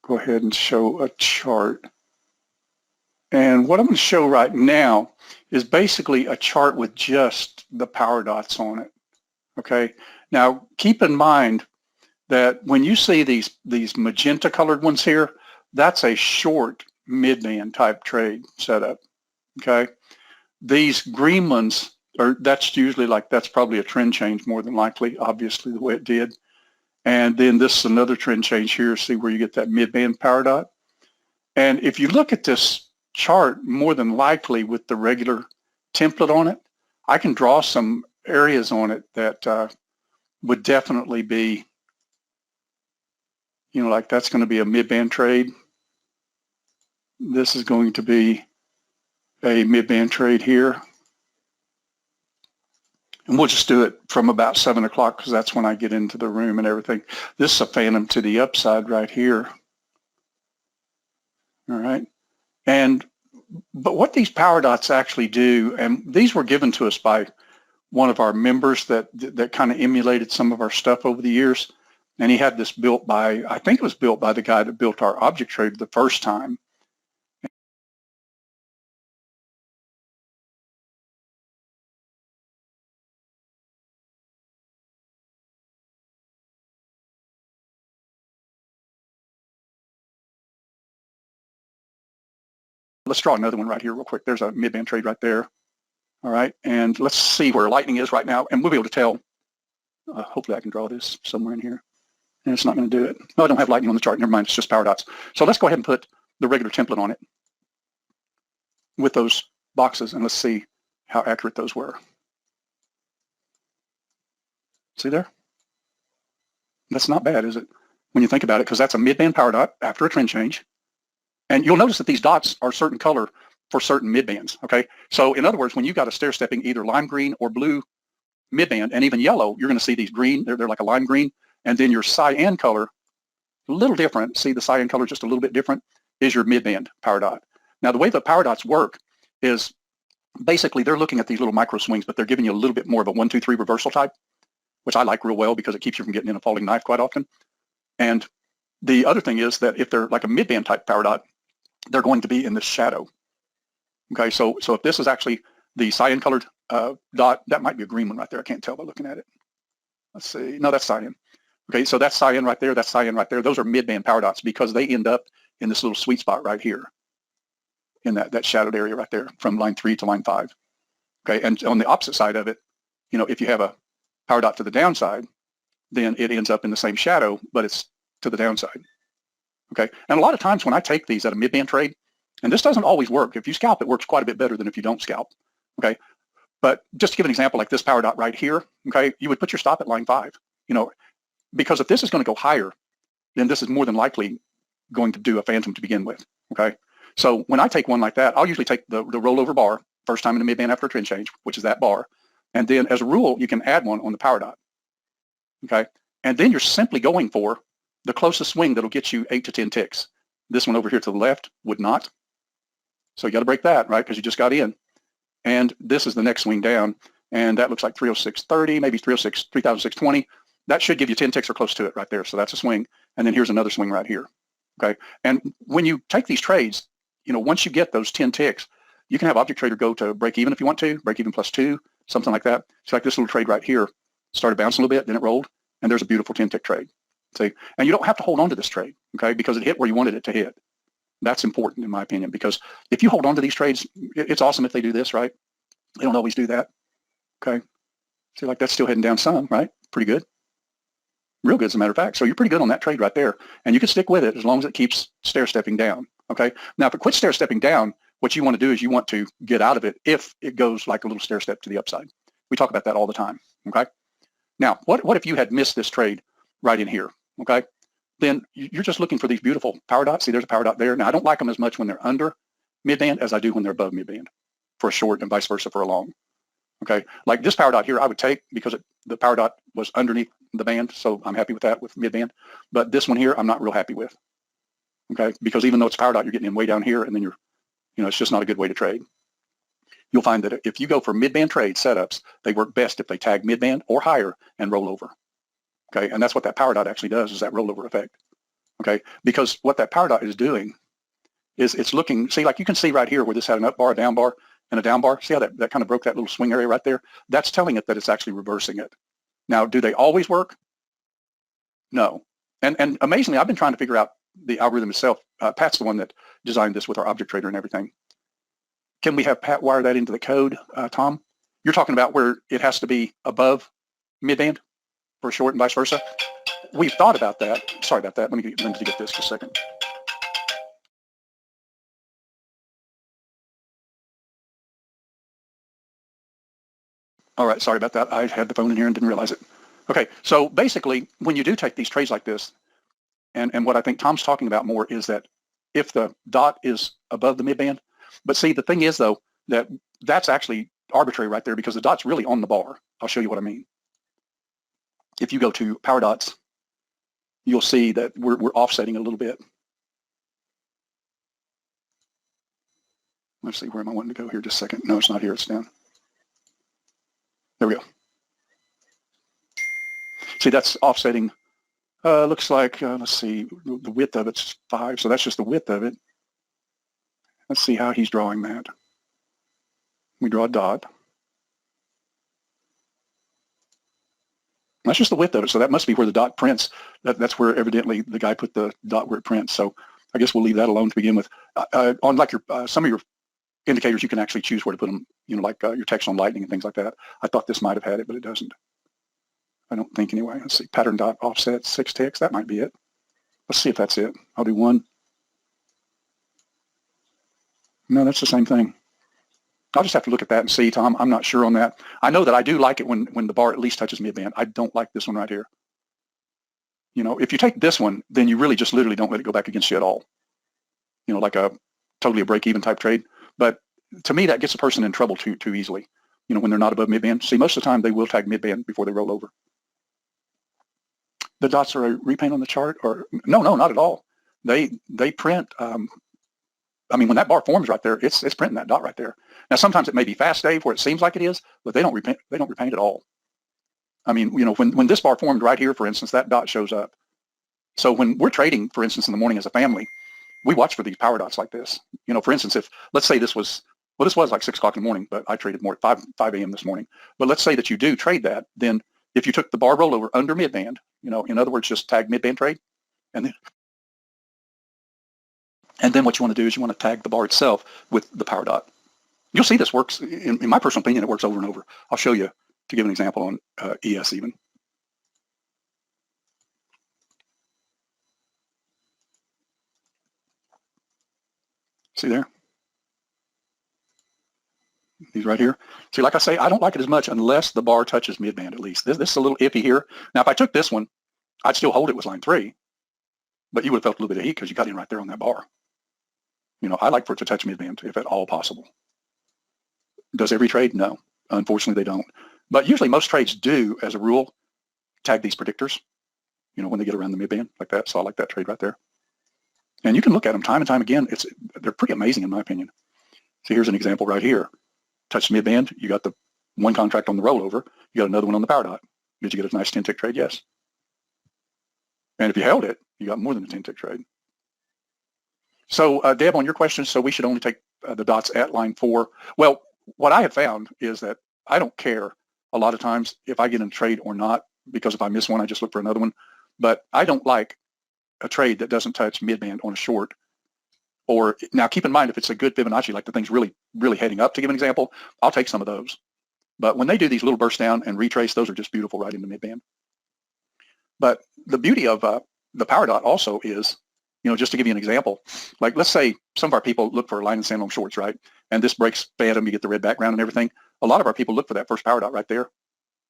go ahead and show a chart. And what I'm going to show right now is basically a chart with just the power dots on it. Okay. Now keep in mind that when you see these magenta colored ones here, that's a short mid-band type trade setup. Okay. These green ones that's usually that's probably a trend change more than likely, obviously the way it did. And then this is another trend change here. See where you get that mid-band power dot. And if you look at this chart, more than likely with the regular template on it, I can draw some areas on it that would definitely be, like that's going to be a mid-band trade. This is going to be a mid-band trade here. And we'll just do it from about 7 o'clock because that's when I get into the room and everything. This is a phantom to the upside right here. All right. But what these power dots actually do, and these were given to us by one of our members that kind of emulated some of our stuff over the years. And he had this built by, I think it was built by the guy that built our object trader the first time. Let's draw another one right here real quick. There's a mid-band trade right there. All right, and let's see where lightning is right now, and we'll be able to tell. Hopefully I can draw this somewhere in here. And it's not going to do it. No, I don't have lightning on the chart. Never mind, it's just power dots. So let's go ahead and put the regular template on it with those boxes, and let's see how accurate those were. See there? That's not bad, is it? When you think about it, because that's a mid-band power dot after a trend change. And you'll notice that these dots are certain color for certain mid-bands, okay? So in other words, when you've got a stair-stepping either lime green or blue mid-band, and even yellow, you're going to see these green, they're like a lime green, and then your cyan color, a little different, see the cyan color just a little bit different, is your mid-band power dot. Now the way the power dots work is basically they're looking at these little micro swings, but they're giving you a little bit more of a 1, 2, 3 reversal type, which I like real well because it keeps you from getting in a falling knife quite often. And the other thing is that if they're like a mid-band type power dot, they're going to be in the shadow. Okay, so if this is actually the cyan colored dot, that might be a green one right there. I can't tell by looking at it. Let's see. No, that's cyan. Okay, so that's cyan right there. That's cyan right there. Those are mid-band power dots because they end up in this little sweet spot right here in that shadowed area right there from line 3 to line 5. Okay, and on the opposite side of it, if you have a power dot to the downside, then it ends up in the same shadow, but it's to the downside. Okay, and a lot of times when I take these at a mid-band trade, and this doesn't always work. If you scalp, it works quite a bit better than if you don't scalp. Okay, but just to give an example like this power dot right here, okay, you would put your stop at line 5, because if this is going to go higher, then this is more than likely going to do a phantom to begin with. Okay, so when I take one like that, I'll usually take the rollover bar first time in the mid-band after a trend change, which is that bar, and then as a rule, you can add one on the power dot. Okay, and then you're simply going for the closest swing that'll get you 8 to 10 ticks. This one over here to the left would not. So you got to break that, right? Because you just got in. And this is the next swing down. And that looks like 306.30, maybe 306.20. That should give you 10 ticks or close to it right there. So that's a swing. And then here's another swing right here. Okay. And when you take these trades, once you get those 10 ticks, you can have Object Trader go to break even if you want to, break even +2, something like that. So like this little trade right here started bouncing a little bit, then it rolled, and there's a beautiful 10-tick trade. See, and you don't have to hold on to this trade, okay, because it hit where you wanted it to hit. That's important in my opinion, because if you hold on to these trades, it's awesome if they do this, right? They don't always do that, okay? See, like that's still heading down some, right? Pretty good. Real good, as a matter of fact. So you're pretty good on that trade right there. And you can stick with it as long as it keeps stair-stepping down, okay? Now, if it quits stair-stepping down, what you want to do is you want to get out of it if it goes like a little stair-step to the upside. We talk about that all the time, okay? Now, what if you had missed this trade right in here, okay? Then you're just looking for these beautiful power dots. See, there's a power dot there. Now, I don't like them as much when they're under mid-band as I do when they're above mid-band for a short and vice versa for a long, okay? Like this power dot here, I would take because the power dot was underneath the band, so I'm happy with that with mid-band. But this one here, I'm not real happy with, okay? Because even though it's a power dot, you're getting in way down here, and then it's just not a good way to trade. You'll find that if you go for mid-band trade setups, they work best if they tag mid-band or higher and roll over. Okay, and that's what that power dot actually does, is that rollover effect. okay? Because what that power dot is doing is it's looking, see, like you can see right here where this had an up bar, a down bar, and a down bar. See how that kind of broke that little swing area right there? That's telling it that it's actually reversing it. Now, do they always work? No. And amazingly, I've been trying to figure out the algorithm itself. Pat's the one that designed this with our object trader and everything. Can we have Pat wire that into the code, Tom? You're talking about where it has to be above midband for short and vice versa? We've thought about that. Sorry about that. Let me get this for a second. All right, sorry about that. I had the phone in here and didn't realize it. Okay, so basically, when you do take these trades like this, and what I think Tom's talking about more is that if the dot is above the midband, but see, the thing is, though, that that's actually arbitrary right there because the dot's really on the bar. I'll show you what I mean. If you go to power dots, you'll see that we're offsetting a little bit. Let's see, where am I wanting to go here? Just a second. No, it's not here. It's down. There we go. See, that's offsetting. Looks like, let's see, the width of it's 5, so that's just the width of it. Let's see how he's drawing that. We draw a dot. That's just the width of it, so that must be where the dot prints. That's where evidently the guy put the dot where it prints. So I guess we'll leave that alone to begin with. On like your some of your indicators, you can actually choose where to put them, you know, like your text on lightning and things like that. I thought this might have had it, but it doesn't. I don't think anyway. Let's see, pattern dot offset 6 ticks. That might be it. Let's see if that's it. I'll do 1. No, that's the same thing. I'll just have to look at that and see, Tom. I'm not sure on that. I know that I do like it when the bar at least touches midband. I don't like this one right here. You know, if you take this one, then you really just literally don't let it go back against you at all. You know, like a totally a break-even type trade. But to me, that gets a person in trouble too easily. You know, when they're not above midband. See, most of the time they will tag midband before they roll over. The dots are a repaint on the chart, or no, not at all. They print. I mean, when that bar forms right there, it's printing that dot right there. Now, sometimes it may be fast, Dave, where it seems like it is, but they don't repaint. They don't repaint at all. I mean, you know, when this bar formed right here, for instance, that dot shows up. So when we're trading, for instance, in the morning as a family, we watch for these power dots like this. You know, for instance, if let's say this was, well, this was like 6 o'clock in the morning, but I traded more at 5 a.m. this morning. But let's say that you do trade that, then if you took the bar rollover under midband, you know, in other words, just tag midband trade, and then what you want to do is you want to tag the bar itself with the power dot. You'll see this works, in my personal opinion, it works over and over. I'll show you to give an example on ES even. See there? These right here. See, like I say, I don't like it as much unless the bar touches midband at least. This is a little iffy here. Now, if I took this one, I'd still hold it with line 3, but you would have felt a little bit of heat because you got in right there on that bar. You know, I like for it to touch midband if at all possible. Does every trade? No. Unfortunately, they don't. But usually most trades do, as a rule, tag these predictors, you know, when they get around the midband like that. So I like that trade right there. And you can look at them time and time again. They're pretty amazing in my opinion. So here's an example right here. Touch midband. You got the one contract on the rollover. You got another one on the power dot. Did you get a nice 10-tick trade? Yes. And if you held it, you got more than a 10-tick trade. So Deb, on your question, so we should only take the dots at line 4. Well, what I have found is that I don't care a lot of times if I get in a trade or not, because if I miss one, I just look for another one. But I don't like a trade that doesn't touch midband on a short. Or now keep in mind, if it's a good Fibonacci, like the thing's really, really heading up, to give an example, I'll take some of those. But when they do these little burst down and retrace, those are just beautiful right into midband. But the beauty of the power dot also is, you know, just to give you an example, like let's say some of our people look for line and sand long shorts, right? And this breaks phantom, you get the red background and everything. A lot of our people look for that first power dot right there,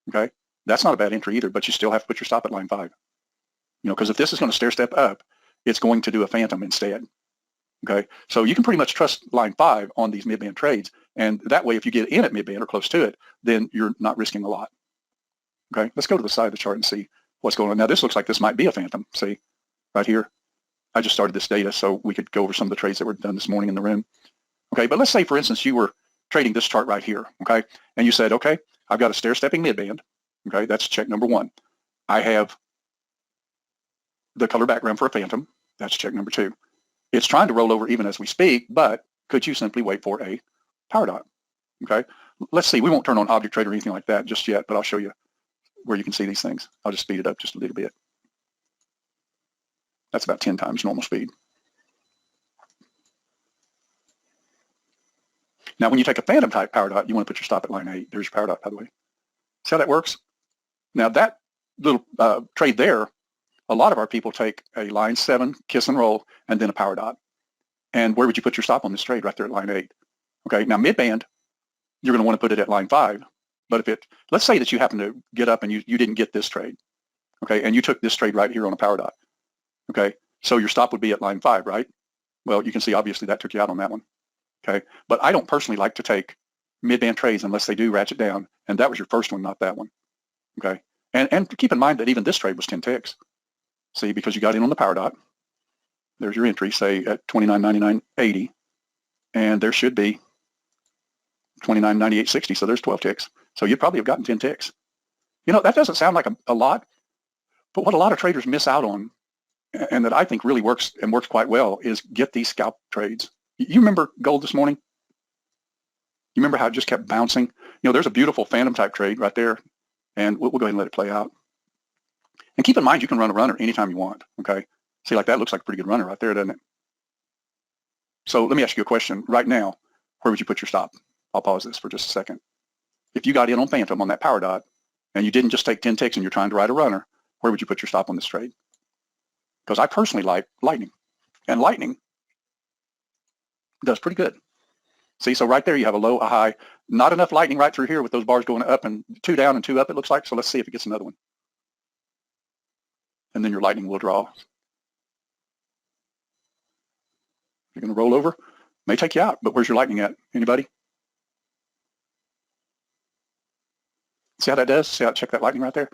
okay? That's not a bad entry either, but you still have to put your stop at line 5. You know, because if this is going to stair step up, it's going to do a phantom instead, okay? So you can pretty much trust line 5 on these midband trades. And that way, if you get in at midband or close to it, then you're not risking a lot, okay? Let's go to the side of the chart and see what's going on. Now, this looks like this might be a phantom, see, right here. I just started this data so we could go over some of the trades that were done this morning in the room. Okay, but let's say, for instance, you were trading this chart right here, okay? And you said, okay, I've got a stair-stepping midband, okay? That's check number 1. I have the color background for a phantom. That's check number 2. It's trying to roll over even as we speak, but could you simply wait for a power dot? Okay, let's see. We won't turn on Object Trader or anything like that just yet, but I'll show you where you can see these things. I'll just speed it up just a little bit. That's about 10 times normal speed. Now, when you take a phantom type power dot, you want to put your stop at line 8. There's your power dot, by the way. See how that works? Now, that little trade there, a lot of our people take a line 7, kiss and roll, and then a power dot. And where would you put your stop on this trade? Right there at line 8. Okay, now mid-band, you're going to want to put it at line 5. But if it, let's say that you happen to get up and you didn't get this trade, okay, and you took this trade right here on a power dot, okay, so your stop would be at line 5, right? Well, you can see obviously that took you out on that one, okay? But I don't personally like to take mid-band trades unless they do ratchet down, and that was your first one, not that one, okay? And keep in mind that even this trade was 10 ticks. See, because you got in on the power dot, there's your entry, say at 29.99.80, and there should be 29.98.60, so there's 12 ticks. So you'd probably have gotten 10 ticks. You know, that doesn't sound like a lot, but what a lot of traders miss out on, and that I think really works and works quite well, is get these scalp trades. You remember gold this morning? You remember how it just kept bouncing? You know, there's a beautiful phantom type trade right there, and we'll go ahead and let it play out. And keep in mind, you can run a runner anytime you want, okay? See, like that looks like a pretty good runner right there, doesn't it? So let me ask you a question right now. Where would you put your stop? I'll pause this for just a second. If you got in on phantom on that power dot and you didn't just take 10 ticks and you're trying to ride a runner, where would you put your stop on this trade? Because I personally like lightning, and lightning does pretty good. See, so right there you have a low, a high, not enough lightning right through here with those bars going up and 2 down and 2 up, it looks like. So let's see if it gets another one. And then your lightning will draw. You're going to roll over. May take you out, but where's your lightning at? Anybody? See how that does? See how it checked that lightning right there?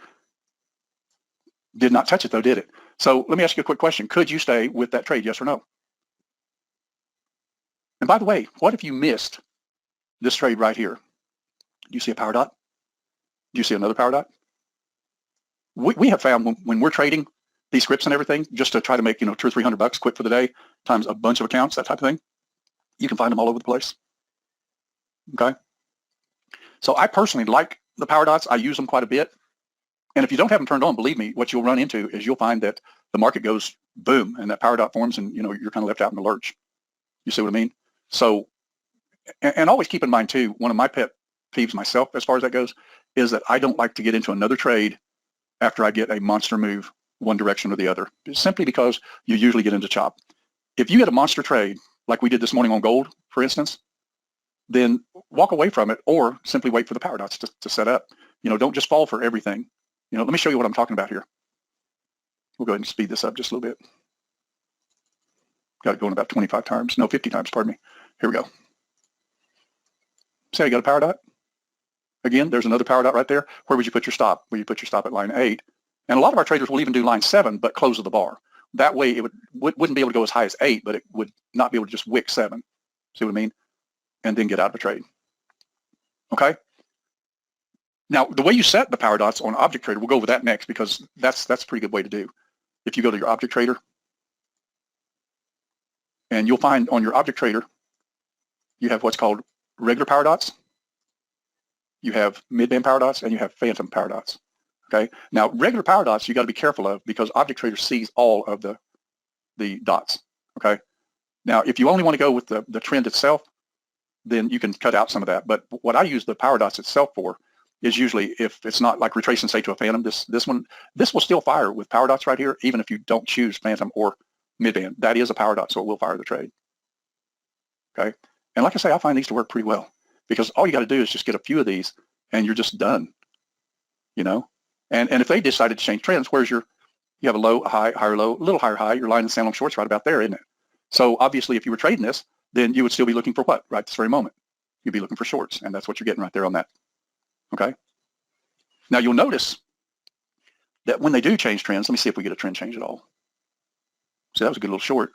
Did not touch it though, did it? So let me ask you a quick question. Could you stay with that trade, yes or no? And by the way, what if you missed this trade right here? Do you see a power dot? Do you see another power dot? We have found when we're trading these scripts and everything, just to try to make, you know, $200 or $300 quick for the day, times a bunch of accounts, that type of thing, you can find them all over the place. Okay. So I personally like the power dots. I use them quite a bit. And if you don't have them turned on, believe me, what you'll run into is you'll find that the market goes boom and that power dot forms and, you know, you're kind of left out in the lurch. You see what I mean? So, and always keep in mind too, one of my pet peeves myself, as far as that goes, is that I don't like to get into another trade after I get a monster move one direction or the other, simply because you usually get into chop. If you get a monster trade, like we did this morning on gold, for instance, then walk away from it or simply wait for the power dots to set up. You know, don't just fall for everything. You know, let me show you what I'm talking about here. We'll go ahead and speed this up just a little bit. Got it going about 25 times, no, 50 times, pardon me. Here we go. See how you got a power dot? Again, there's another power dot right there. Where would you put your stop? Where you put your stop at line 8. And a lot of our traders will even do line 7, but close of the bar. That way it wouldn't be able to go as high as 8, but it would not be able to just wick 7. See what I mean? And then get out of a trade. Okay? Now, the way you set the power dots on Object Trader, we'll go over that next because that's a pretty good way to do. If you go to your Object Trader, and you'll find on your Object Trader, you have what's called regular power dots, you have mid-band power dots, and you have phantom power dots. Okay. Now, regular power dots you got to be careful of because Object Trader sees all of the dots. Okay. Now, if you only want to go with the trend itself, then you can cut out some of that. But what I use the power dots itself for is usually if it's not like retracing, say, to a phantom, this will still fire with power dots right here, even if you don't choose phantom or mid-band. That is a power dot, so it will fire the trade. Okay. And like I say, I find these to work pretty well because all you got to do is just get a few of these and you're just done, you know. And if they decided to change trends, you have a low, a high, higher low, a little higher high, your line and Sandlem shorts right about there, isn't it? So obviously if you were trading this, then you would still be looking for what, right this very moment? You'd be looking for shorts, and that's what you're getting right there on that, okay? Now you'll notice that when they do change trends, let me see if we get a trend change at all. See, that was a good little short.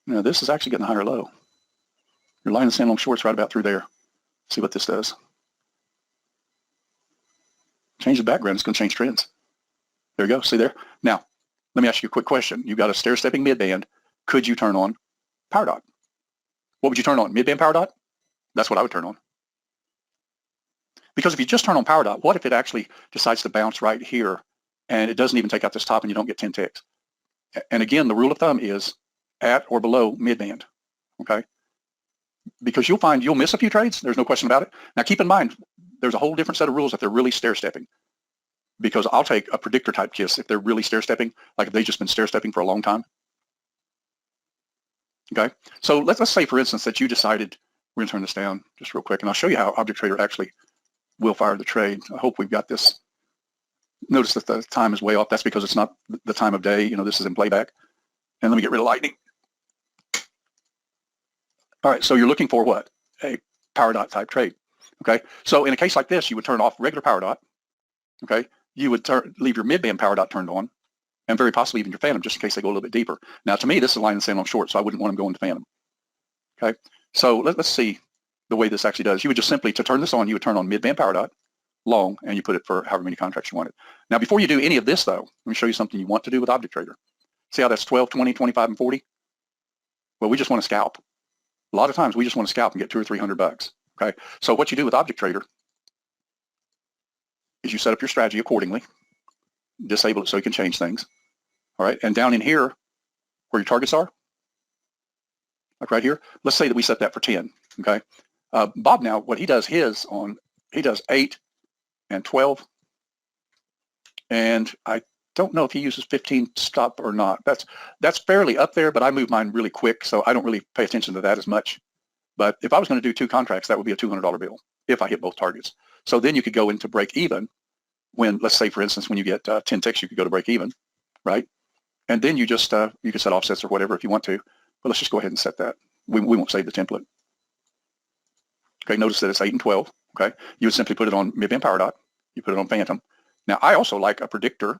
Now this is actually getting a higher low. Your line and Sandlem shorts right about through there. See what this does. Change the background, it's going to change trends. There you go, see there? Now, let me ask you a quick question. You've got a stair-stepping midband. Could you turn on power dot? What would you turn on? Midband power dot? That's what I would turn on. Because if you just turn on power dot, what if it actually decides to bounce right here and it doesn't even take out this top and you don't get 10 ticks? And again, the rule of thumb is at or below midband, okay? Because you'll find you'll miss a few trades. There's no question about it. Now keep in mind, there's a whole different set of rules if they're really stair-stepping. Because I'll take a predictor type kiss if they're really stair-stepping, like if they've just been stair-stepping for a long time. Okay, so let's say, for instance, that you decided, we're going to turn this down just real quick, and I'll show you how Object Trader actually will fire the trade. I hope we've got this. Notice that the time is way off. That's because it's not the time of day. You know, this is in playback. And let me get rid of lightning. All right, so you're looking for what? A power dot type trade. Okay, so in a case like this, you would turn off regular power dot. Okay, you would leave your midband power dot turned on, and very possibly even your phantom, just in case they go a little bit deeper. Now, to me, this is a line in the sand on short, so I wouldn't want them going to phantom. Okay, so let's see the way this actually does. You would just simply, to turn this on, you would turn on midband power dot, long, and you put it for however many contracts you wanted. Now, before you do any of this, though, let me show you something you want to do with Object Trader. See how that's 12, 20, 25, and 40? Well, we just want to scalp. A lot of times, we just want to scalp and get $200 or $300. Okay, so what you do with Object Trader is you set up your strategy accordingly, disable it so you can change things. All right, and down in here, where your targets are, like right here, let's say that we set that for 10. Okay, Bob now, what he does he does 8 and 12, and I don't know if he uses 15 stop or not. That's fairly up there, but I move mine really quick, so I don't really pay attention to that as much. But if I was going to do 2 contracts, that would be a $200 bill if I hit both targets. So then you could go into break even when, let's say, for instance, when you get 10 ticks, you could go to break even, right? And then you just, you can set offsets or whatever if you want to, but let's just go ahead and set that. We won't save the template. Okay, notice that it's 8 and 12, okay? You would simply put it on midband power dot. You put it on phantom. Now, I also like a predictor,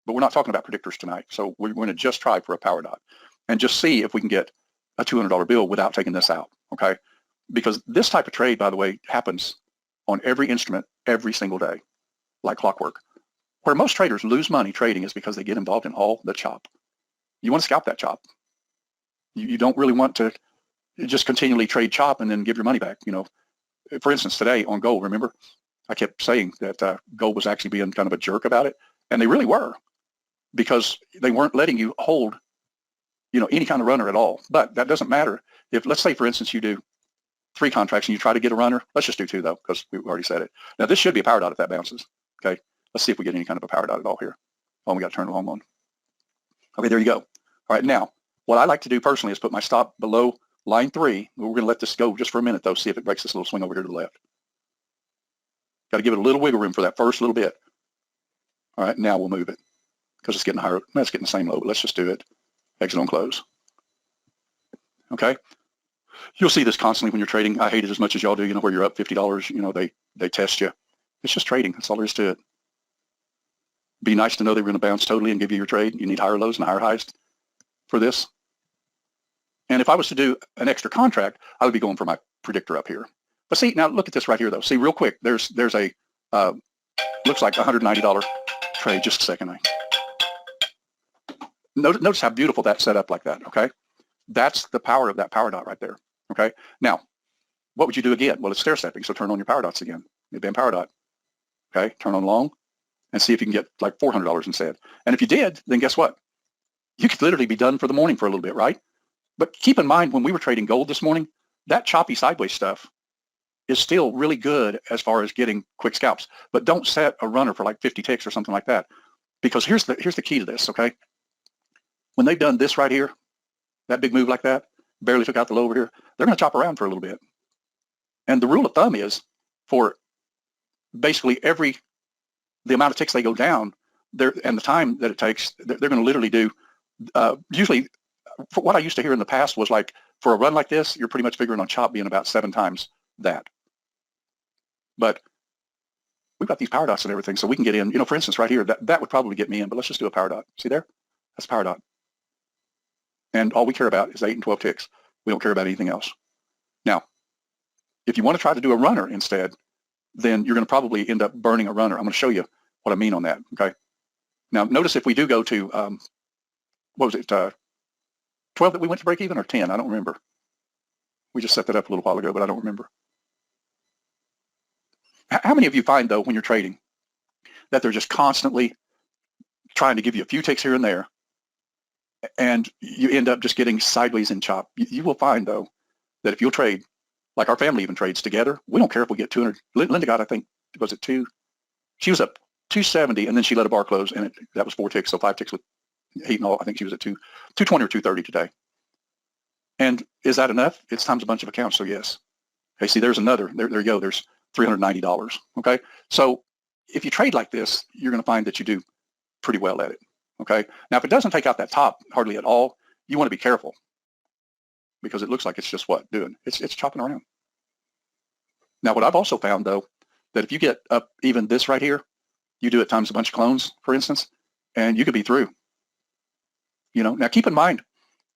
but we're not talking about predictors tonight. So we're going to just try for a power dot and just see if we can get a $200 bill without taking this out, okay? Because this type of trade, by the way, happens on every instrument every single day, like clockwork. Where most traders lose money trading is because they get involved in all the chop. You want to scalp that chop. You don't really want to just continually trade chop and then give your money back. You know, for instance, today on gold, remember, I kept saying that gold was actually being kind of a jerk about it, and they really were, because they weren't letting you hold, you know, any kind of runner at all. But that doesn't matter. If, let's say, for instance, you do 3 contracts and you try to get a runner, let's just do 2 though, because we already said it. Now this should be a power dot if that bounces. Okay, let's see if we get any kind of a power dot at all here. Oh, we got to turn the long on. Okay, there you go. All right, now what I like to do personally is put my stop below line 3. We're going to let this go just for a minute though, see if it breaks this little swing over here to the left. Got to give it a little wiggle room for that first little bit. All right, now we'll move it because it's getting higher. It's getting the same low, but let's just do it. Exit on close. Okay. You'll see this constantly when you're trading. I hate it as much as y'all do, you know, where you're up $50, you know, they test you. It's just trading. That's all there is to it. Be nice to know they're going to bounce totally and give you your trade. You need higher lows and higher highs for this. And if I was to do an extra contract, I would be going for my predictor up here. But see, now look at this right here though. See, real quick, there's a, looks like $190 trade. Just a second. Notice how beautiful that's set up like that, okay? That's the power of that power dot right there, okay? Now, what would you do again? Well, it's stair stepping, so turn on your power dots again. Midband power dot, okay? Turn on long and see if you can get like $400 instead. And if you did, then guess what? You could literally be done for the morning for a little bit, right? But keep in mind, when we were trading gold this morning, that choppy sideways stuff is still really good as far as getting quick scalps. But don't set a runner for like 50 ticks or something like that, because here's the key to this, okay? When they've done this right here, that big move like that, barely took out the low over here, they're going to chop around for a little bit. And the rule of thumb is for basically the amount of ticks they go down and the time that it takes, they're going to literally do, usually for what I used to hear in the past was like, for a run like this, you're pretty much figuring on chop being about 7 times that. But we've got these power dots and everything, so we can get in, you know, for instance, right here, that would probably get me in, but let's just do a power dot. See there? That's a power dot. And all we care about is 8 and 12 ticks. We don't care about anything else. Now, if you want to try to do a runner instead, then you're going to probably end up burning a runner. I'm going to show you what I mean on that, okay? Now, notice if we do go to what was it, 12 that we went to break even, or 10? I don't remember. We just set that up a little while ago, but I don't remember. How many of you find, though, when you're trading, that they're just constantly trying to give you a few ticks here and there, and you end up just getting sideways in chop? You will find, though, that if you'll trade, like our family even trades together, we don't care if we get 200. Linda got, I think, was it 2? She was up 270, and then she let a bar close, and that was 4 ticks, so 5 ticks with heat and all. I think she was at 220 or 230 today. And is that enough? It's times a bunch of accounts, so yes. Okay, see, there's another. There you go. There's $390. Okay, so if you trade like this, you're going to find that you do pretty well at it. Okay, now if it doesn't take out that top hardly at all, you want to be careful, because it looks like it's just what doing. It's chopping around. Now, what I've also found, though, that if you get up even this right here, you do it times a bunch of clones, for instance, and you could be through. Now keep in mind,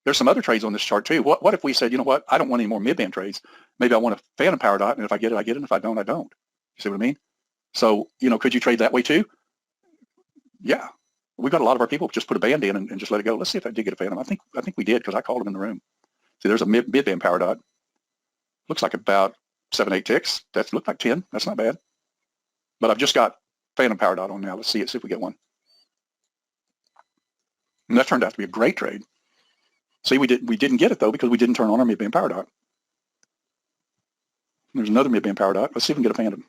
there's some other trades on this chart too. What if we said, you know what, I don't want any more mid-band trades. Maybe I want a phantom power dot, and if I get it, I get it. And if I don't, I don't. You see what I mean? So, could you trade that way too? Yeah. We've got a lot of our people just put a band in and just let it go. Let's see if I did get a phantom. I think we did, because I called them in the room. See, there's a mid-band power dot. Looks like about 7, 8 ticks. That looked like 10. That's not bad. But I've just got phantom power dot on now. Let's see it. See if we get one. And that turned out to be a great trade. See, we didn't get it, though, because we didn't turn on our mid-band power dot. There's another mid-band power dot. Let's see if we can get a phantom.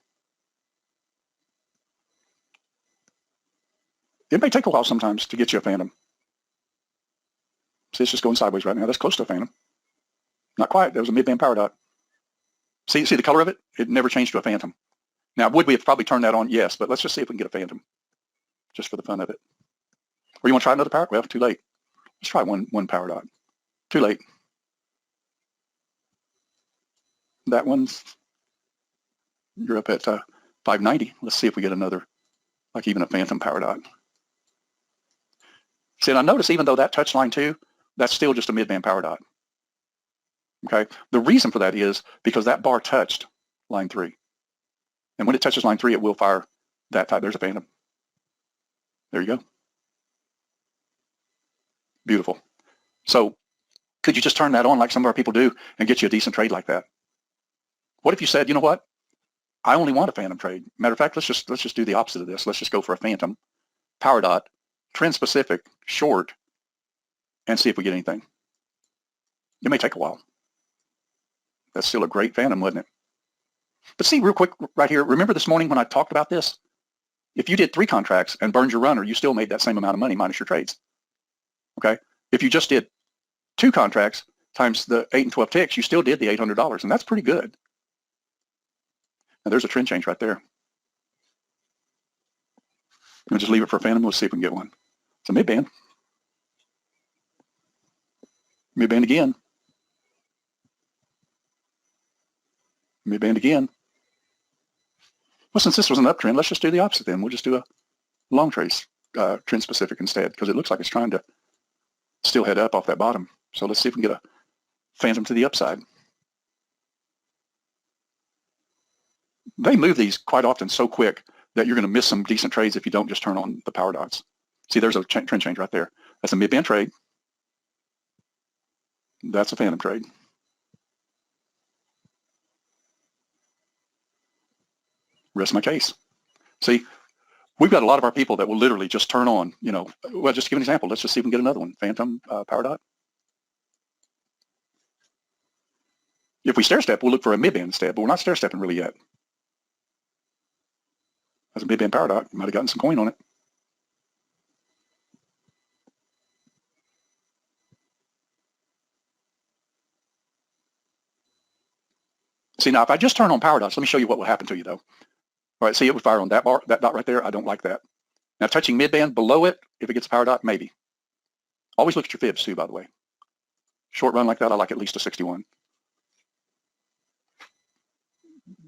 It may take a while sometimes to get you a phantom. See, it's just going sideways right now. That's close to a phantom. Not quite. There was a mid-band power dot. See the color of it? It never changed to a phantom. Now, would we have probably turned that on? Yes, but let's just see if we can get a phantom, just for the fun of it. Or you want to try another power? Well, too late. Let's try one power dot. Too late. That one's, you're up at 590. Let's see if we get another, like even a phantom power dot. See, and I notice even though that touched line 2, that's still just a mid-band power dot. Okay. The reason for that is because that bar touched line 3. And when it touches line 3, it will fire that type. There's a phantom. There you go. Beautiful. So could you just turn that on like some of our people do and get you a decent trade like that? What if you said, you know what? I only want a phantom trade. Matter of fact, let's just do the opposite of this. Let's just go for a phantom power dot, trend specific, short, and see if we get anything. It may take a while. That's still a great phantom, wasn't it? But see, real quick right here, remember this morning when I talked about this? If you did 3 contracts and burned your runner, you still made that same amount of money minus your trades. Okay? If you just did 2 contracts times the 8 and 12 ticks, you still did the $800, and that's pretty good. Now there's a trend change right there. We'll just leave it for a phantom. We'll see if we can get one. It's a mid-band. Mid-band again. Mid-band again. Well, since this was an uptrend, let's just do the opposite then. We'll just do a long trace, trend specific instead, because it looks like it's trying to still head up off that bottom. So let's see if we can get a phantom to the upside. They move these quite often so quick that you're going to miss some decent trades if you don't just turn on the power dots. See, there's a trend change right there. That's a mid-band trade. That's a phantom trade. Rest of my case. See, we've got a lot of our people that will literally just turn on, well, just to give an example, let's just see if we can get another one. Phantom power dot. If we stair step, we'll look for a mid-band instead, but we're not stair stepping really yet. That's a mid-band power dot. Might have gotten some coin on it. See, now if I just turn on power dots, let me show you what will happen to you though. All right, see, it would fire on that bar, that dot right there. I don't like that. Now touching mid-band below it, if it gets a power dot, maybe. Always look at your fibs too, by the way. Short run like that, I like at least a 61.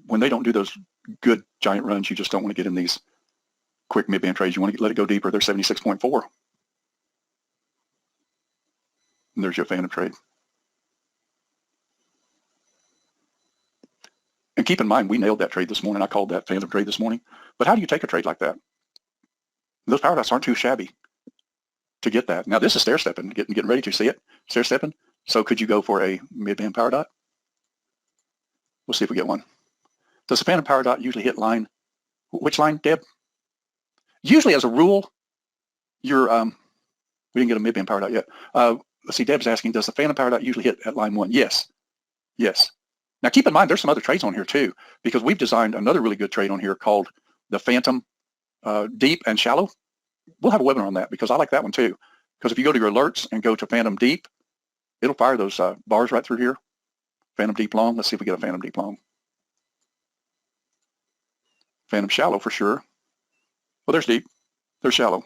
When they don't do those good giant runs, you just don't want to get in these quick mid-band trades. You want to let it go deeper. They're 76.4. And there's your phantom trade. And keep in mind, we nailed that trade this morning. I called that phantom trade this morning. But how do you take a trade like that? Those power dots aren't too shabby. to get that. Now this is stair stepping, getting ready to see it, stair stepping. So could you go for a mid-band power dot? We'll see if we get one. Does the phantom power dot usually hit line? Which line, Deb? Usually, as a rule, you're, we didn't get a mid-band power dot yet. Let's see, Deb's asking, does the phantom power dot usually hit at line 1? Yes. Yes. Now keep in mind, there's some other trades on here too, because we've designed another really good trade on here called the phantom deep and shallow. We'll have a webinar on that because I like that one too. Because if you go to your alerts and go to phantom deep, it'll fire those bars right through here. Phantom deep long. Let's see if we get a phantom deep long. Phantom shallow for sure. Well, there's deep. There's shallow.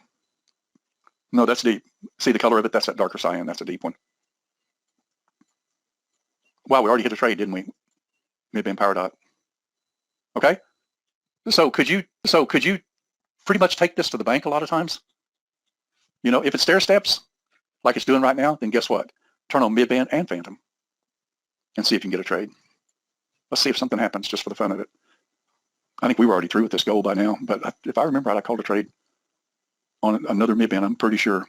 No, that's deep. See the color of it? That's that darker cyan. That's a deep one. Wow, we already hit a trade, didn't we? Mid-band power dot. Okay. So could you pretty much take this to the bank a lot of times? You know, if it stair steps like it's doing right now, then guess what? Turn on mid-band and phantom and see if you can get a trade. Let's see if something happens just for the fun of it. I think we were already through with this goal by now, but if I remember right, I called a trade on another mid-band, I'm pretty sure.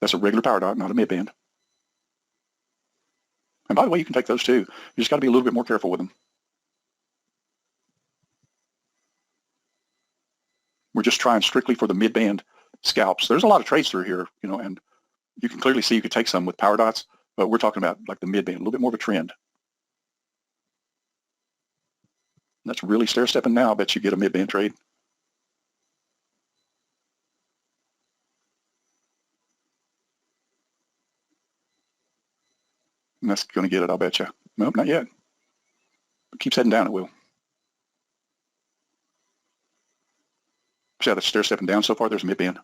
That's a regular power dot, not a mid-band. And by the way, you can take those too. You just got to be a little bit more careful with them. We're just trying strictly for the mid-band scalps. There's a lot of trades through here, you know, and you can clearly see you could take some with power dots, but we're talking about like the mid-band, a little bit more of a trend. That's really stair-stepping now. I bet you get a mid-band trade. And that's going to get it, I'll bet you. Nope, not yet. It keeps heading down, it will. See how that's stair-stepping down so far? There's a mid-band.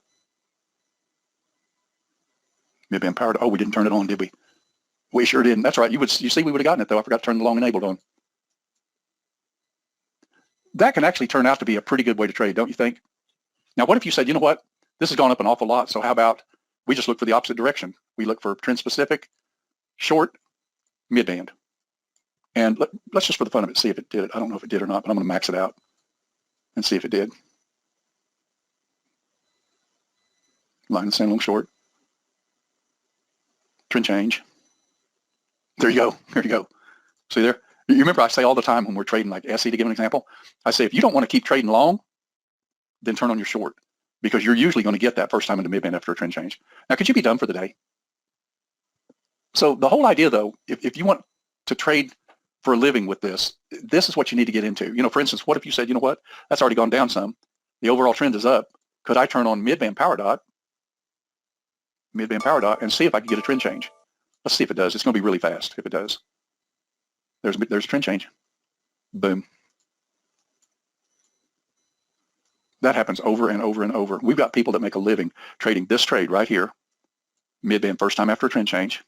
Mid-band powered. Oh, we didn't turn it on, did we? We sure didn't. That's right. You see we would have gotten it, though. I forgot to turn the long enabled on. That can actually turn out to be a pretty good way to trade, don't you think? Now, what if you said, you know what? This has gone up an awful lot, so how about we just look for the opposite direction? We look for trend-specific, short, mid-band. And let's just, for the fun of it, see if it did. I don't know if it did or not, but I'm going to max it out and see if it did. Line in the sand, long, short. Trend change. There you go. There you go. See there? You remember I say all the time when we're trading like SE, to give an example, I say if you don't want to keep trading long, then turn on your short because you're usually going to get that first time in the mid-band after a trend change. Now, could you be done for the day? So the whole idea, though, if you want to trade for a living with this, this is what you need to get into. You know, for instance, what if you said, you know what, that's already gone down some. The overall trend is up. Could I turn on mid-band power dot, and see if I can get a trend change? Let's see if it does. It's going to be really fast if it does. There's a trend change. Boom. That happens over and over and over. We've got people that make a living trading this trade right here. Mid-band first time after a trend change.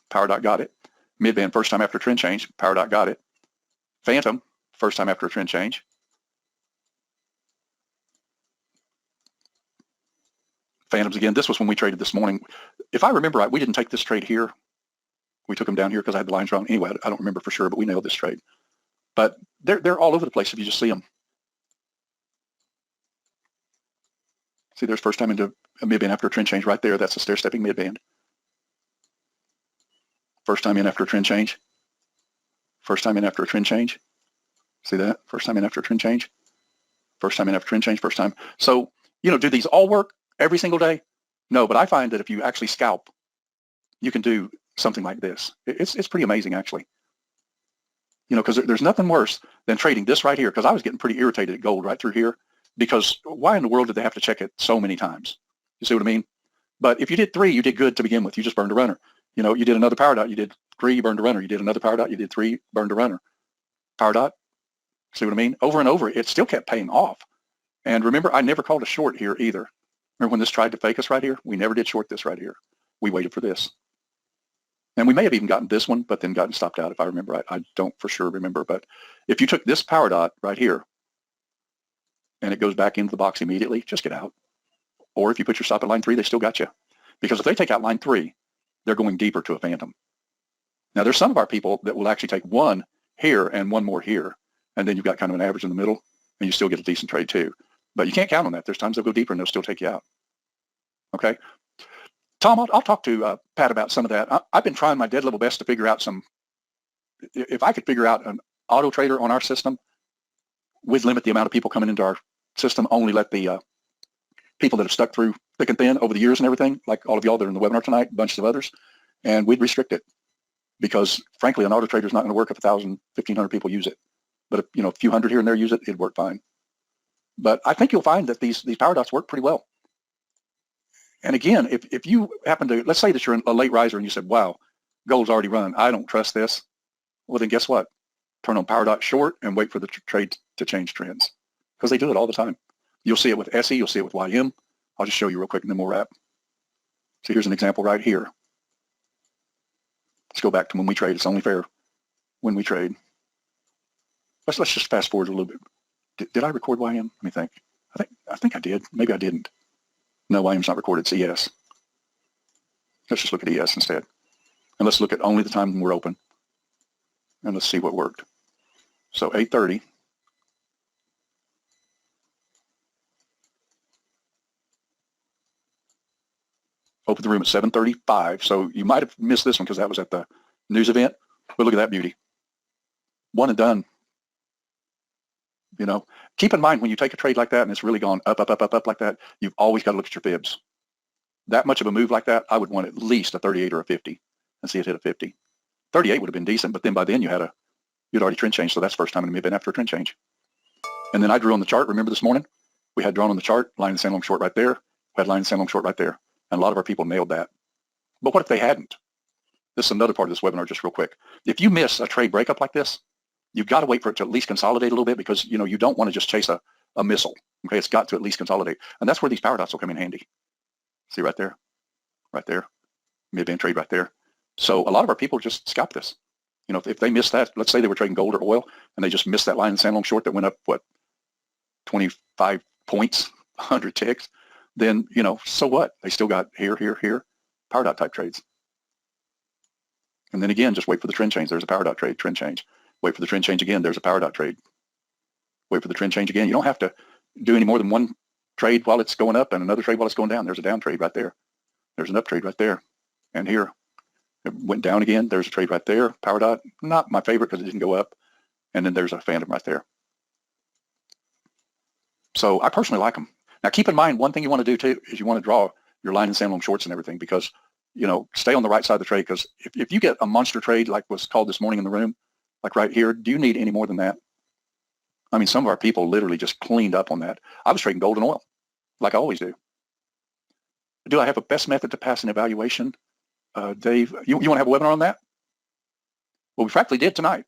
Power dot got it. Mid-band first time after a trend change. Power dot got it. Phantom first time after a trend change. Phantoms again. This was when we traded this morning. If I remember right, we didn't take this trade here. We took them down here because I had the lines wrong. Anyway, I don't remember for sure, but we nailed this trade. But they're all over the place if you just see them. See, there's first time into a mid-band after a trend change right there. That's a stair-stepping mid-band. First time in after a trend change. First time in after a trend change. See that? First time in after a trend change. First time in after a trend change. First time. So, you know, do these all work every single day? No, but I find that if you actually scalp, you can do something like this. It's pretty amazing, actually. You know, because there's nothing worse than trading this right here, because I was getting pretty irritated at gold right through here, because why in the world did they have to check it so many times? You see what I mean? But if you did 3, you did good to begin with. You just burned a runner. You know, you did another power dot, you did 3, you burned a runner. You did another power dot, you did 3, burned a runner. Power dot, see what I mean? Over and over, it still kept paying off. And remember, I never called a short here either. Remember when this tried to fake us right here? We never did short this right here. We waited for this. And we may have even gotten this one, but then gotten stopped out if I remember right. I don't for sure remember. But if you took this power dot right here and it goes back into the box immediately, just get out. Or if you put your stop at line 3, they still got you. Because if they take out line 3, they're going deeper to a phantom. Now, there's some of our people that will actually take one here and one more here. And then you've got kind of an average in the middle. and you still get a decent trade too. But you can't count on that. There's times they'll go deeper and they'll still take you out. Okay. Tom, I'll talk to Pat about some of that. I've been trying my dead level best to figure out if I could figure out an auto trader on our system, we'd limit the amount of people coming into our system, only let the people that have stuck through thick and thin over the years and everything, like all of y'all that are in the webinar tonight, bunches of others, and we'd restrict it because frankly, an auto trader is not going to work if 1,000, 1,500 people use it. But if a few hundred here and there use it, it'd work fine. But I think you'll find that these power dots work pretty well. And again, if you happen to, let's say that you're a late riser and you said, wow, gold's already run, I don't trust this. Well, then guess what? Turn on power dot short and wait for the trade to change trends, because they do it all the time. You'll see it with SE, you'll see it with YM. I'll just show you real quick and then we'll wrap. So here's an example right here. Let's go back to when we trade. It's only fair when we trade. Let's just fast forward a little bit. Did I record YM? Let me think. I think I did. Maybe I didn't. No, YM's not recorded. It's ES. Let's just look at ES instead. And let's look at only the time when we're open. And let's see what worked. So 8:30. Open the room at 7:35. So you might have missed this one because that was at the news event. But look at that beauty. One and done. Keep in mind when you take a trade like that and it's really gone up, up, up, up, up like that, you've always got to look at your fibs. That much of a move like that, I would want at least a 38 or a 50 and see it hit a 50. 38 would have been decent, but then by then you'd already trend changed, so that's the first time in the mid-band after a trend change. And then I drew on the chart. Remember this morning? We had drawn on the chart, line and sand long short right there. We had line and sand long short right there. And a lot of our people nailed that. But what if they hadn't? This is another part of this webinar, just real quick. If you miss a trade breakup like this, you've got to wait for it to at least consolidate a little bit because, you don't want to just chase a missile. Okay, it's got to at least consolidate. And that's where these power dots will come in handy. See right there, mid-band trade right there. So a lot of our people just scalp this. If they miss that, let's say they were trading gold or oil and they just missed that line and sand long short that went up, 25 points, 100 ticks, then, so what? They still got here, power dot type trades. And then again, just wait for the trend change. There's a power dot trade, trend change. Wait for the trend change again. There's a power dot trade. Wait for the trend change again. You don't have to do any more than one trade while it's going up and another trade while it's going down. There's a down trade right there. There's an up trade right there. And here, it went down again. There's a trade right there. Power dot, not my favorite because it didn't go up. And then there's a phantom right there. So I personally like them. Now keep in mind, one thing you want to do too is you want to draw your line and sand long shorts and everything because, stay on the right side of the trade because if you get a monster trade like was called this morning in the room, like right here, do you need any more than that? I mean, some of our people literally just cleaned up on that. I was trading gold and oil, like I always do. Do I have a best method to pass an evaluation? Dave, you want to have a webinar on that? Well, we practically did tonight.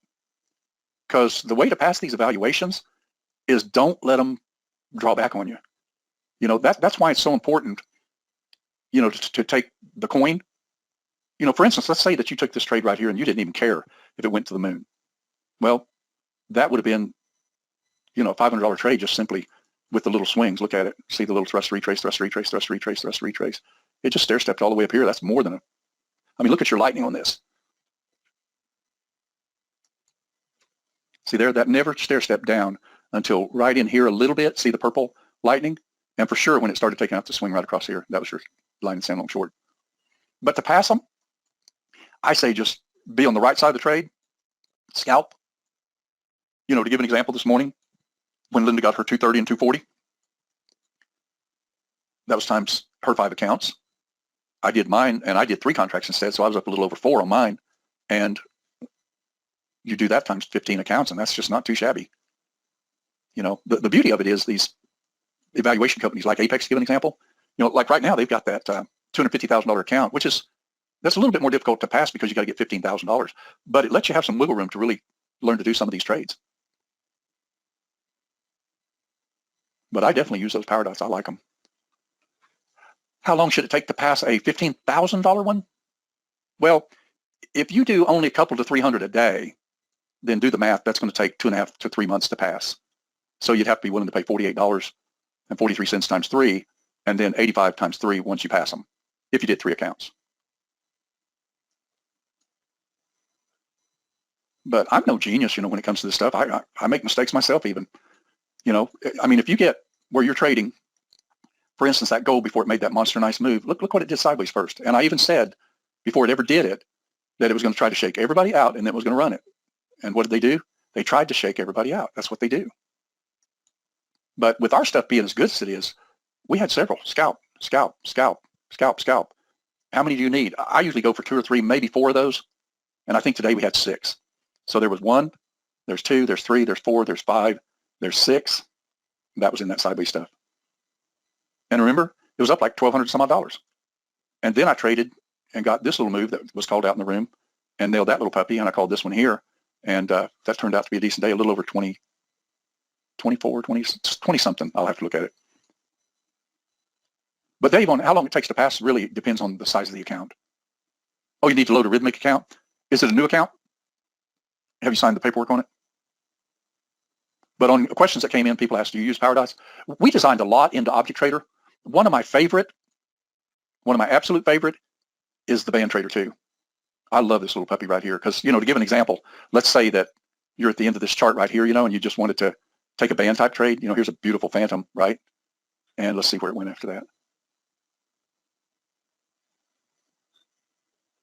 Because the way to pass these evaluations is don't let them draw back on you. That's why it's so important, to take the coin. For instance, let's say that you took this trade right here and you didn't even care if it went to the moon. Well, that would have been, a $500 trade just simply with the little swings. Look at it. See the little thrust retrace, thrust retrace, thrust retrace, thrust retrace. It just stair stepped all the way up here. That's more than look at your lightning on this. See there, that never stair stepped down until right in here a little bit. See the purple lightning? And for sure, when it started taking out the swing right across here, that was your line and sand long short. But to pass them, I say just be on the right side of the trade, scalp. To give an example this morning, when Linda got her 230 and 240, that was times her 5 accounts. I did mine, and I did 3 contracts instead, so I was up a little over 4 on mine. And you do that times 15 accounts, and that's just not too shabby. The beauty of it is these evaluation companies like Apex, to give an example, like right now they've got that $250,000 account, that's a little bit more difficult to pass because you got to get $15,000, but it lets you have some wiggle room to really learn to do some of these trades. But I definitely use those power dots. I like them. How long should it take to pass a $15,000 one? Well, if you do only a couple to 300 a day, then do the math. That's going to take 2.5 to 3 months to pass. So you'd have to be willing to pay $48.43 times 3, and then 85 times 3 once you pass them, if you did 3 accounts. But I'm no genius, when it comes to this stuff. I make mistakes myself even. You know, I mean, if you get where you're trading, for instance, that gold before it made that monster nice move, look what it did sideways first. And I even said before it ever did it, that it was going to try to shake everybody out and then it was going to run it. And what did they do? They tried to shake everybody out. That's what they do. But with our stuff being as good as it is, we had several scalp, scalp, scalp, scalp, scalp. How many do you need? I usually go for 2 or 3, maybe 4 of those. And I think today we had 6. So there was 1, there's 2, there's 3, there's 4, there's 5, there's 6. That was in that sideways stuff. And remember, it was up like $1,200 some odd dollars. And then I traded and got this little move that was called out in the room and nailed that little puppy. And I called this one here. And that turned out to be a decent day, a little over 20, 24, 20 something. I'll have to look at it. But Dave, on how long it takes to pass really depends on the size of the account. Oh, you need to load a Rithmic account? Is it a new account? Have you signed the paperwork on it? But on questions that came in, people asked, do you use PowerDots? We designed a lot into Object Trader. One of my absolute favorite is the Band Trader 2. I love this little puppy right here because, you know, to give an example, let's say that you're at the end of this chart right here, you know, and you just wanted to take a band type trade. You know, here's a beautiful phantom, right? And let's see where it went after that.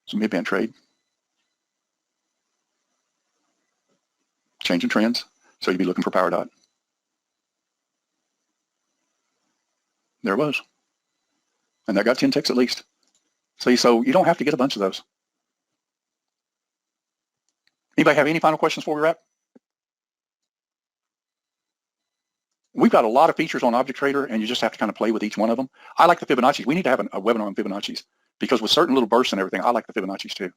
It's a mid-band trade. Changing trends. So you'd be looking for PowerDot. There it was. And that got 10 ticks at least. See, so you don't have to get a bunch of those. Anybody have any final questions before we wrap? We've got a lot of features on Object Trader, and you just have to kind of play with each one of them. I like the Fibonacci. We need to have a webinar on Fibonacci's because with certain little bursts and everything, I like the Fibonacci's too.